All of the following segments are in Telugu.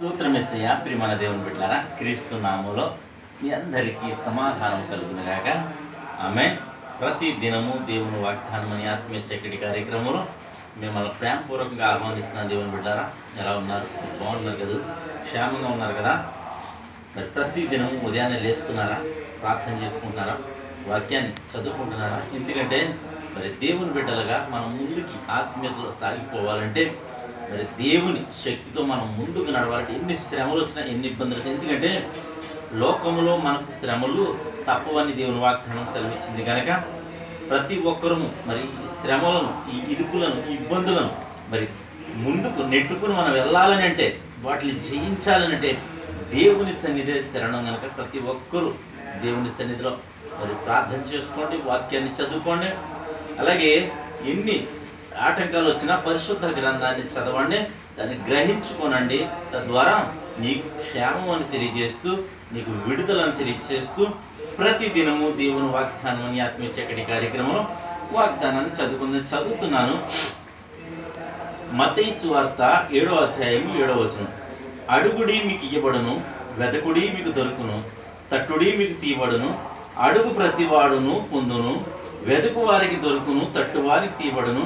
స్తోత్రమెస్సయ్య ప్రియమైన దేవుని బిడ్డలారా, క్రీస్తు నామములో మీ అందరికీ సమాధానం కలుగును గాక. ఆమేన్. ప్రతి దినము దేవుని వాగ్దానం అనే ఆత్మీయ చక్కటి కార్యక్రమంలో మిమ్మల్ని ప్రేమపూర్వకంగా ఆహ్వానిస్తున్నాను. దేవుని బిడ్డలారా, ఎలా ఉన్నారు? బాగున్నారు కదా? క్షేమంగా ఉన్నారు కదా? మరి ప్రతి దినము ఉదయాన్నే లేస్తున్నారా? ప్రార్థన చేసుకుంటున్నారా? వాక్యాన్ని చదువుకుంటున్నారా? ఎందుకంటే మరి దేవుని బిడ్డలుగా మనం ముందుకి ఆత్మీయతలో సాగిపోవాలంటే మరి దేవుని శక్తితో మనం ముందుకు నడవాలంటే ఎన్ని శ్రమలు వచ్చినా, ఎన్ని ఇబ్బందులు వచ్చినా, ఎందుకంటే లోకంలో మనకు శ్రమలు తప్పవని దేవుని వాగ్దానం సెలవిచ్చింది కనుక ప్రతి ఒక్కరూ మరి ఈ శ్రమలను, ఈ ఇరుకులను, ఈ ఇబ్బందులను మరి ముందుకు నెట్టుకుని మనం వెళ్ళాలని అంటే, వాటిని జయించాలని అంటే దేవుని సన్నిధి శరణం కనుక ప్రతి ఒక్కరూ దేవుని సన్నిధిలో మరి ప్రార్థన చేసుకోండి, వాక్యాన్ని చదువుకోండి. అలాగే ఎన్ని ఆటంకాలు వచ్చినా పరిశుద్ధ గ్రంథాన్ని చదవండి, దాన్ని గ్రహించుకోనండి. తద్వారా నీకు క్షేమం అని తెలియజేస్తూ, నీకు విడుదలను తెలియజేస్తూ ప్రతి దినము దేవుని వాగ్దానం అని ఆత్మీయ చక్కటి కార్యక్రమంలో వాగ్దానాన్ని చదువుతున్నాను. మత్తయి సువార్త 7వ అధ్యాయము 7వ వచనం. అడుగుడి మీకు ఇయ్యబడును, వెదకుడి మీకు దొరుకును, తట్టుడి మీకు తీయబడును, అడుగు ప్రతివాడును పొందును, వెతుకు వారికి దొరుకును, తట్టు వారికి తీయబడును.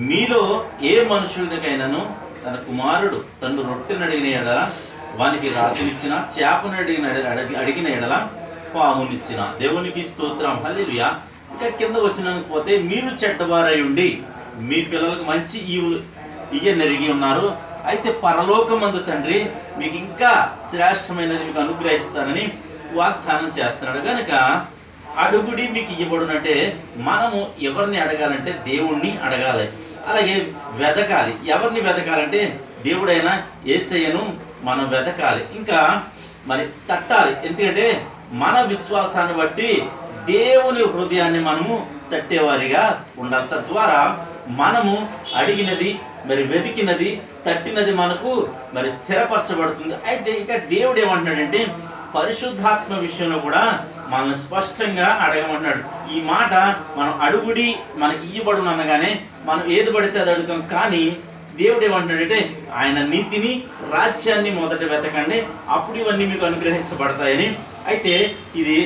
మీలో ఏ మనుషుడికైనాను తన కుమారుడు తను రొట్టెను అడిగిన ఎడల వానికి రాత్రినిచ్చిన, చేపను అడిగిన ఎడల పామునిచ్చిన. దేవునికి స్తోత్రం, హల్లెలూయా. ఇంకా కింద వచ్చినానికి పోతే, మీరు చెడ్డవారై ఉండి మీ పిల్లలకు మంచి ఈవులు ఇయ్యనెరిగి ఉన్నారు, అయితే పరలోకమందు తండ్రి మీకు ఇంకా శ్రేష్టమైనది మీకు అనుగ్రహిస్తానని వాగ్దానం చేస్తున్నాడు. కనుక అడుగుడి మీకు ఇవ్వబడునంటే మనము ఎవరిని అడగాలంటే దేవుణ్ణి అడగాలి. అలాగే వెతకాలి. ఎవరిని వెతకాలంటే దేవుడైన యేసయ్యను మనం వెతకాలి. ఇంకా మరి తట్టాలి. ఎందుకంటే మన విశ్వాసాన్ని బట్టి దేవుని హృదయాన్ని మనము తట్టేవారిగా ఉండాలి. తద్వారా మనము అడిగినది, మరి వెతికినది, తట్టినది మనకు మరి స్థిరపరచబడుతుంది. అయితే ఇంకా దేవుడు ఏమంటున్నాడంటే పరిశుద్ధాత్మ విషయంలో కూడా మనల్ని స్పష్టంగా అడగమంటున్నాడు. ఈ మాట మనం అడుగుడి మనకి ఇయ్యబడును అనగానే మనం ఏది పడితే అది అడుగుతాం. కానీ దేవుడు ఏమంటున్నాడంటే ఆయన నీతిని, రాజ్యాన్ని మొదట వెతకండి, అప్పుడు ఇవన్నీ మీకు అనుగ్రహించబడతాయని. అయితే ఇది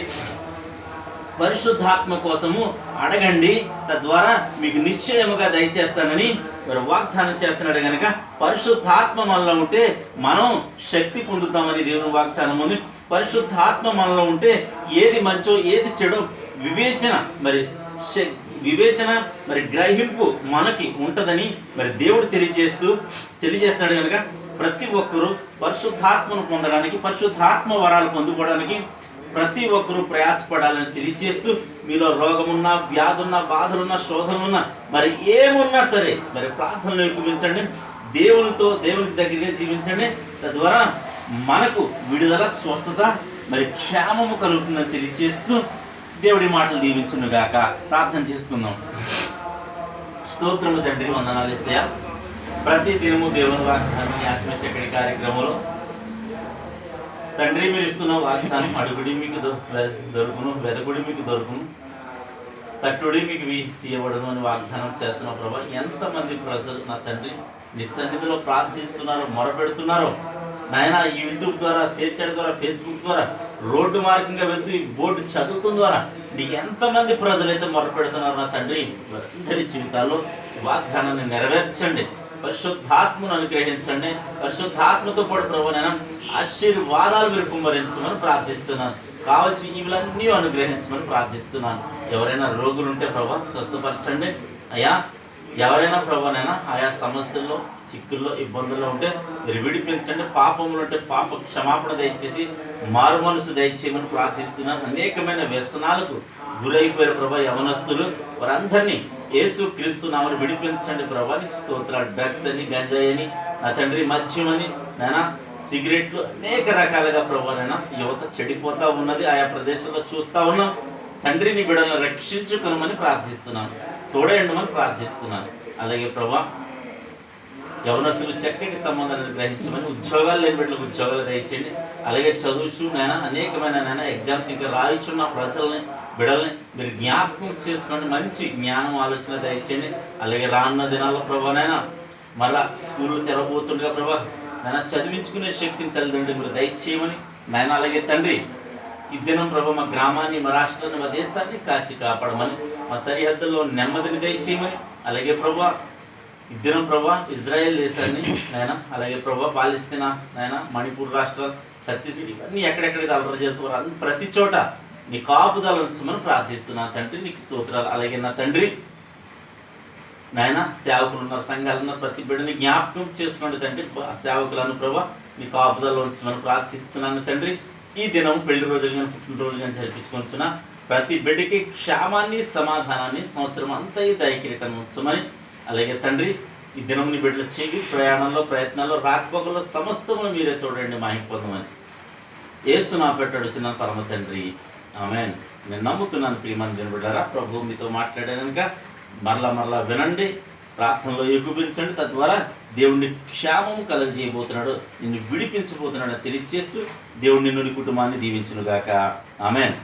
పరిశుద్ధాత్మ కోసము అడగండి, తద్వారా మీకు నిశ్చయముగా దయచేస్తానని మరి వాగ్దానం చేస్తున్నాడు. కనుక పరిశుద్ధాత్మ మనలో ఉంటే మనం శక్తి పొందుతామని దేవుని వాగ్దానం ఉంది. పరిశుద్ధాత్మ మనలో ఉంటే ఏది మంచో ఏది చెడో వివేచన మరి గ్రహింపు మనకి ఉంటుందని మరి దేవుడు తెలియజేస్తున్నాడు. కనుక ప్రతి ఒక్కరూ పరిశుద్ధాత్మను పొందడానికి, పరిశుద్ధాత్మ వరాలు పొందుకోవడానికి ప్రతి ఒక్కరూ ప్రయాసపడాలని తెలియజేస్తూ, మీలో రోగమున్నా, వ్యాధున్నా, బాధలున్నా, శోధనలున్నా, మరి ఏమున్నా సరే మరి ప్రార్థనలు ఎక్కువించండి, దేవునికి దగ్గరగా జీవించండి. తద్వారా మనకు విడుదల, స్వస్థత, మరి క్షేమము కలుగుతుందని తెలియజేస్తూ దేవుడి మాటలు దీవించును గాక. ప్రార్థన చేసుకుందాం. స్తోత్రము తండ్రి, వందనాలు యేసయ్యా. ప్రతి దినము దేవుని వాగ్దానం ఆత్మీయ చక్కటి కార్యక్రమంలో తండ్రి మీరు ఇస్తున్న వాగ్దానం, అడుగుడి మీకు దొరుకును, వెదకుడి మీకు దొరుకును, తట్టుడి మీకు తీయబడును అని వాగ్దానం చేస్తున్న ప్రభా, ఎంతమంది ప్రజలు నా తండ్రి నీ సన్నిధిలో ప్రార్థిస్తున్నారో, మొరపెడుతున్నారో నాయన, ఈ యూట్యూబ్ ద్వారా, షేర్ చేయడం ద్వారా, ఫేస్బుక్ ద్వారా, రోడ్డు మార్గంగా వెళ్తూ ఈ బోర్డు చదువుతున్న ద్వారా నీకు ఎంతమంది ప్రజలైతే మొరపెడుతున్నారో నా తండ్రి, అందరి జీవితాల్లో వాగ్దానాన్ని నెరవేర్చండి, పరిశుద్ధాత్మను అనుగ్రహించండి. పరిశుద్ధాత్మతో పాటు ప్రభు నేను ఆశీర్వాదాలు మీరు కుమ్మరించమని ప్రార్థిస్తున్నాను. కావాల్సిన ఇవులన్నీ అనుగ్రహించమని ప్రార్థిస్తున్నాను. ఎవరైనా రోగులు ఉంటే ప్రభా స్వస్థపరచండి అయ్యా. ఎవరైనా ప్రభానైనా ఆయా సమస్యల్లో, చిక్కుల్లో, ఇబ్బందుల్లో ఉంటే మీరు విడిపించండి. పాపములు ఉంటే పాప క్షమాపణ దయచేసి మారు మనసు దయచేయమని ప్రార్థిస్తున్నాను. అనేకమైన వ్యసనాలకు గురైపోయారు ప్రభా యవనస్తులు, వారందరినీ యేసు క్రీస్తు నామమున విడిపించండి ప్రభా. నీకు స్తోత్రాలు. డ్రగ్స్ అని, గంజాయి అని, నా తండ్రి మద్యం అని, నాయన సిగరెట్లు, అనేక రకాలుగా ప్రభానైనా యువత చెడిపోతూ ఉన్నది. ఆయా ప్రదేశాల్లో చూస్తూ ఉన్నాం. తండ్రిని బిడ్డలను రక్షించుకోమని ప్రార్థిస్తున్నాను, తోడేయండమని ప్రార్థిస్తున్నాను. అలాగే ప్రభా యవనస్తులు చక్కటి సంబంధాలను గ్రహించమని, ఉద్యోగాలు లేని బిడ్డలకు ఉద్యోగాలు దయచేయండి. అలాగే చదువుచు నాయన అనేకమైన ఎగ్జామ్స్ ఇంకా రాయిచున్న ప్రజల్ని, బిడ్డల్ని మీరు జ్ఞాపకం చేసుకోండి. మంచి జ్ఞానం, ఆలోచన దయచేయండి. అలాగే రానున్న దినాల్లో ప్రభానైనా మళ్ళా స్కూళ్ళు తెరవబోతుండగా ప్రభా నాయన చదివించుకునే శక్తిని తల్లిదండ్రులు దయచేయమని నాయన, అలాగే తండ్రి ఈ దినం ప్రభు మా గ్రామాన్ని, మా రాష్ట్రాన్ని, మా దేశాన్ని కాచి కాపాడమని, మా సరిహద్దుల్లో నెమ్మదిని దయచేయమని, అలాగే ప్రభు ఈ దినం ప్రభు ఇజ్రాయెల్ దేశాన్ని నాయన, అలాగే ప్రభు పాలిస్తీనా నాయన, మణిపూర్ రాష్ట్రం, ఛత్తీస్గఢ్, ఇవన్నీ ఎక్కడెక్కడికి అల్లరి జరుగుతారు ప్రతి చోట నీ కాపుదల ఉంచమని ప్రార్థిస్తున్నా తండ్రి. నీకు స్తోత్రాలు. అలాగే నా తండ్రి నాయన, సేవకులు ఉన్నారు, సంఘాలు ఉన్నారు, ప్రతి బిడ్డని జ్ఞాపకం చేసుకోండి తండ్రి. సేవకులను ప్రభా నీ కాపుదలలో ఉంచమని ప్రార్థిస్తున్నాను తండ్రి. ఈ దినం పెళ్లి రోజులు కానీ పుట్టినరోజులు కానీ జరిపించుకుంటున్న ప్రతి బిడ్డకి క్షేమాన్ని, సమాధానాన్ని, సంవత్సరం అంతా ఈ దయకిరీటం ఉంచమని, అలాగే తండ్రి ఈ దినం నీ బిడ్డలు చేయి ప్రయాణంలో, ప్రయత్నాల్లో, రాకపోకల్లో సమస్తమును మీరే తోడండి, మాహిం పొందమని యేసు నా పెట్టాడు చిన్న పరమ తండ్రి, ఆమేన్. నేను నమ్ముతున్నాను ప్రియమని వినబడ్డారా. ప్రభు మీతో మాట్లాడానుక మరలా వినండి, ప్రార్థనలో ఏకీభవించండి. తద్వారా దేవుడిని క్షేమం కలగజేయబోతున్నాడు, నిన్ను విడిపించబోతున్నాడు తెలియజేస్తూ దేవుడు నిన్ను, నీ కుటుంబాన్ని దీవించునుగాక. ఆమేన్.